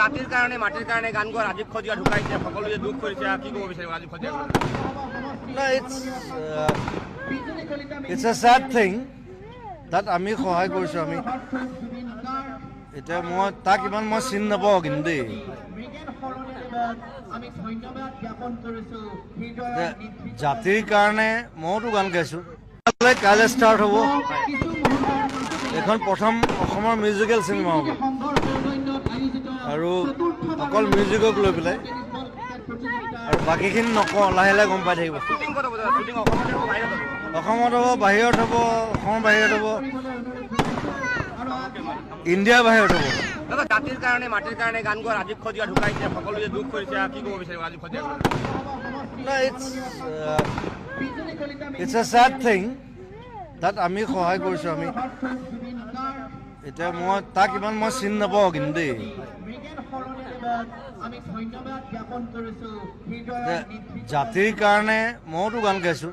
জাতিৰ কাৰণে মাটিৰ কাৰণে গান গোৱা ৰাজীৱ খজিয়া ঢুকাইছে সকলোৱে দুখ কৰিছে কি ক'ব বিচাৰিব Rajiv খজিয়া No, it's a sad thing that আমি সহায় কৰিছোঁ আমি এতিয়া মই তাক ইমান মই চিনি নাপাওঁ কিন্তু দেই জাতিৰ কাৰণে মইতো গান গাইছোঁ কাইলৈ ষ্টাৰ্ট হ'ব এখন প্ৰথম অসমৰ মিউজিকেল চিনেমা হ'ব আৰু অকল মিউজিকক লৈ পেলাই আৰু বাকীখিনি নকওঁ লাহে লাহে গম পাই থাকিব অসমত হ'ব বাহিৰত হ'ব অসমৰ বাহিৰত হ'ব ইণ্ডিয়াৰ বাহিৰত হ'ব দাদা জাতিৰ কাৰণে মাটিৰ কাৰণে গান গোৱা ৰাজীৱ খজিয়া ঢুকাইছে সকলোৱে দুখ কৰিছে কি ক'ব বিচাৰিব Rajiv খজিয়া No, it's a sad thing that আমি সহায় কৰিছোঁ আমি এতিয়া মই তাক ইমান মই চিনি নাপাওঁ কিন্তু দেই জাতিৰ কাৰণে মইতো গান গাইছোঁ